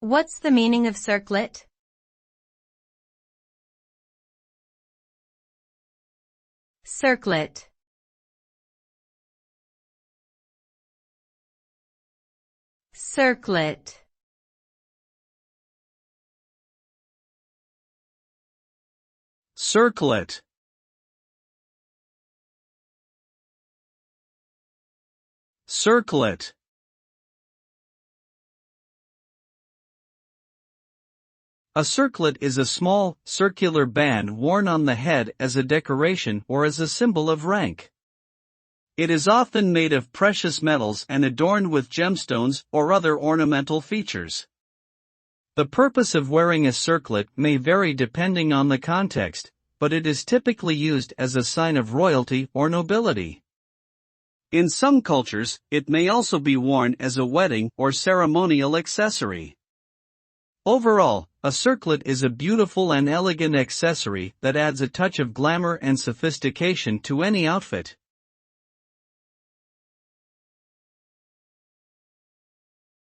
What's the meaning of circlet? Circlet. Circlet. Circlet. Circlet. A circlet is a small, circular band worn on the head as a decoration or as a symbol of rank. It is often made of precious metals and adorned with gemstones or other ornamental features. The purpose of wearing a circlet may vary depending on the context, but it is typically used as a sign of royalty or nobility. In some cultures, it may also be worn as a wedding or ceremonial accessory. Overall, a circlet is a beautiful and elegant accessory that adds a touch of glamour and sophistication to any outfit.